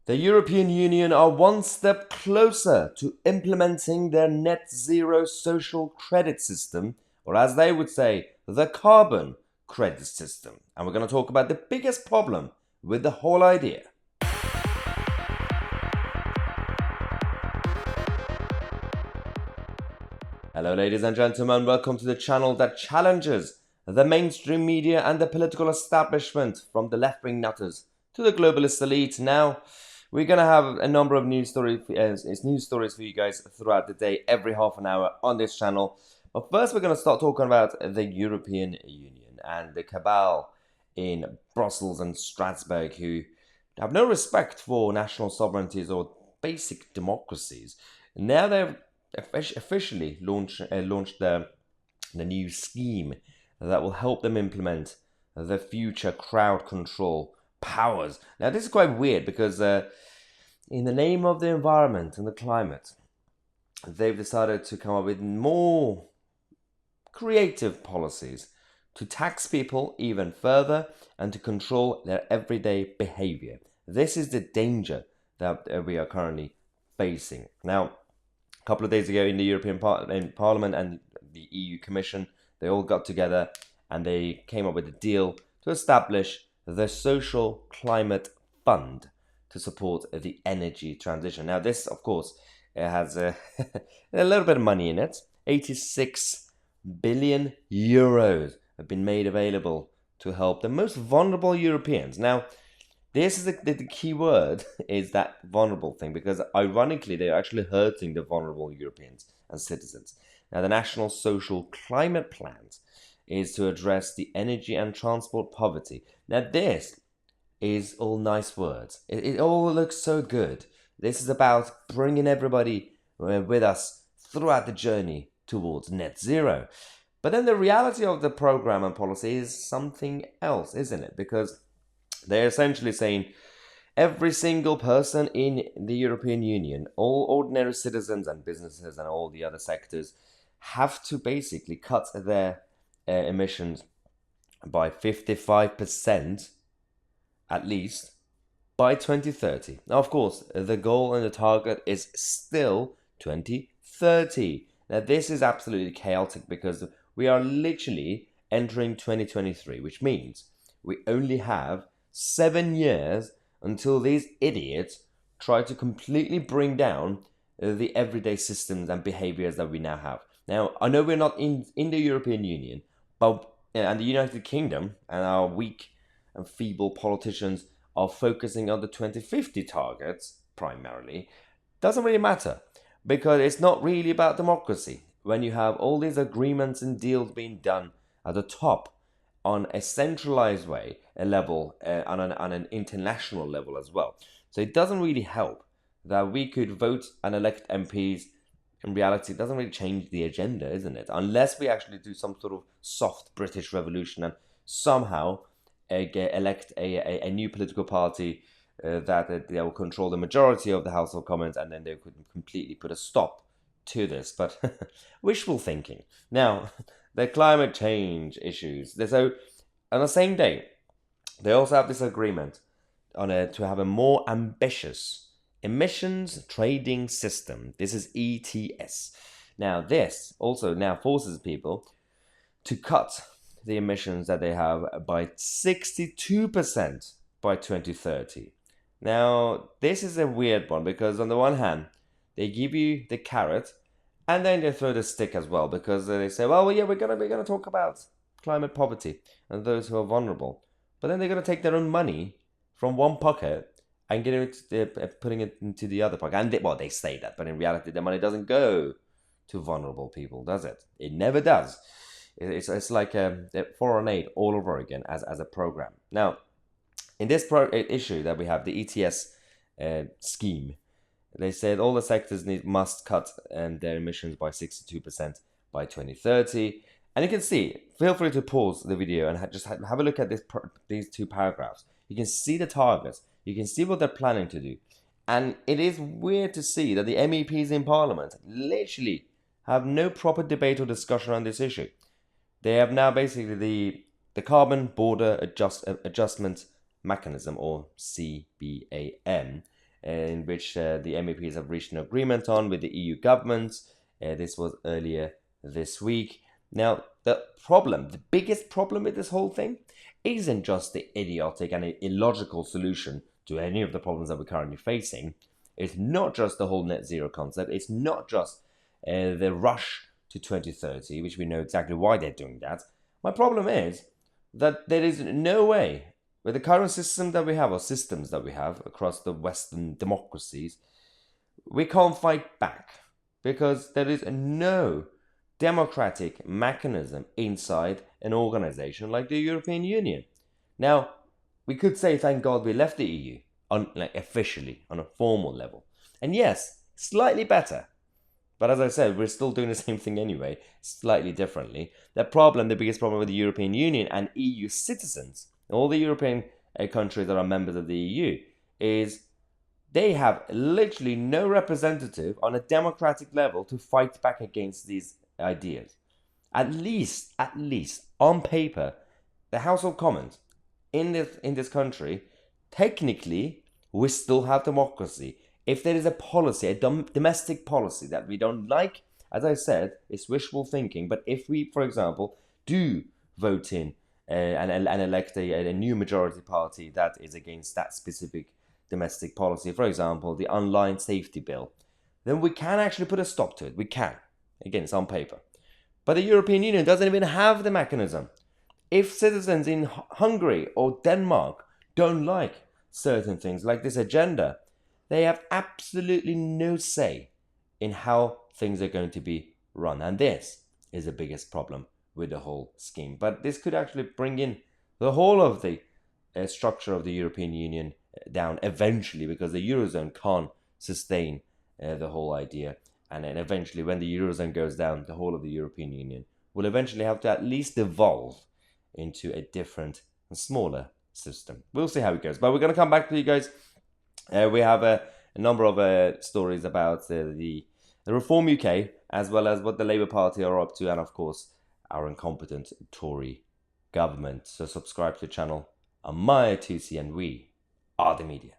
The European Union are one step closer to implementing their net zero social credit system, or as they would say, the carbon credit system. And we're going to talk about the biggest problem with the whole idea. Hello, ladies and gentlemen. Welcome to the channel that challenges the mainstream media and the political establishment, from the left-wing nutters to the globalist elite. Now, we're going to have a number of news stories for you guys throughout the day, every half an hour on this channel. But first, we're going to start talking about the European Union and the cabal in Brussels and Strasbourg, who have no respect for national sovereignties or basic democracies. Now they've officially launched the new scheme that will help them implement the future crowd control powers. Now, this is quite weird because in the name of the environment and the climate, they've decided to come up with more creative policies to tax people even further and to control their everyday behavior. This is the danger that we are currently facing. Now, a couple of days ago in the European Parliament and the EU Commission, they all got together and they came up with a deal to establish the Social Climate Fund to support the energy transition. Now, this, of course, has a little bit of money in it. 86 billion euros have been made available to help the most vulnerable Europeans. Now, this is the key word, is that vulnerable thing, because ironically, they're actually hurting the vulnerable Europeans and citizens. Now, the National Social Climate Plans is to address the energy and transport poverty. Now, this is all nice words. It all looks so good. This is about bringing everybody with us throughout the journey towards net zero. But then the reality of the program and policy is something else, isn't it? Because they're essentially saying every single person in the European Union, all ordinary citizens and businesses and all the other sectors, have to basically cut their emissions by 55% at least by 2030. Now, of course, the goal and the target is still 2030. Now, this is absolutely chaotic because we are literally entering 2023, which means we only have 7 years until these idiots try to completely bring down the everyday systems and behaviors that we now have. Now, I know we're not in the European Union, but and the United Kingdom and our weak and feeble politicians are focusing on the 2050 targets primarily. Doesn't really matter, because it's not really about democracy when you have all these agreements and deals being done at the top on a centralized way, a level, on an international level as well. So it doesn't really help that we could vote and elect MPs. In reality, it doesn't really change the agenda, isn't it? Unless we actually do some sort of soft British revolution and somehow elect a new political party that they will control the majority of the House of Commons, and then they could completely put a stop to this. But wishful thinking. Now, the climate change issues. So on the same day, they also have this agreement to have a more ambitious emissions trading system. This is ETS. Now, this also now forces people to cut the emissions that they have by 62% by 2030. Now, this is a weird one because on the one hand, they give you the carrot and then they throw the stick as well, because they say, well, yeah, we're gonna talk about climate poverty and those who are vulnerable. But then they're gonna take their own money from one pocket and putting it into the other pocket. And they say that, but in reality, the money doesn't go to vulnerable people, does it? It never does. It's like foreign aid all over again as a program. Now, in this issue that we have, the ETS scheme, they said all the sectors must cut their emissions by 62% by 2030. And you can see, feel free to pause the video and just have a look at these two paragraphs. You can see the targets. You can see what they're planning to do. And it is weird to see that the MEPs in Parliament literally have no proper debate or discussion on this issue. They have now basically the Carbon Border Adjustment Mechanism, or CBAM, in which the MEPs have reached an agreement on with the EU government. This was earlier this week. Now, the biggest problem with this whole thing isn't just the idiotic and illogical solution to any of the problems that we're currently facing. It's not just the whole net zero concept. It's not just the rush to 2030, which we know exactly why they're doing that. My problem is that there is no way, with the current system that we have, or systems that we have across the Western democracies, we can't fight back because there is no democratic mechanism inside an organization like the European Union. Now, we could say thank God we left the EU, officially, on a formal level. And yes, slightly better. But as I said, we're still doing the same thing anyway, slightly differently. The biggest problem with the European Union and EU citizens, all the European countries that are members of the EU, is they have literally no representative on a democratic level to fight back against these ideas. At least on paper, the House of Commons in this country, technically, we still have democracy. If there is a policy, a domestic policy that we don't like, as I said, it's wishful thinking. But if we, for example, do vote in and elect a new majority party that is against that specific domestic policy, for example, the online safety bill, then we can actually put a stop to it. We can. Again, it's on paper. But the European Union doesn't even have the mechanism. If citizens in Hungary or Denmark don't like certain things, like this agenda, they have absolutely no say in how things are going to be run. And this is the biggest problem with the whole scheme. But this could actually bring in the whole of the structure of the European Union down eventually, because the Eurozone can't sustain the whole idea. And then eventually, when the Eurozone goes down, the whole of the European Union will eventually have to at least evolve into a different and smaller system. We'll see how it goes. But we're going to come back to you guys. We have a number of stories about the Reform UK, as well as what the Labour Party are up to, and of course, our incompetent Tory government. So subscribe to the channel. I'm Tousi, and we are the media.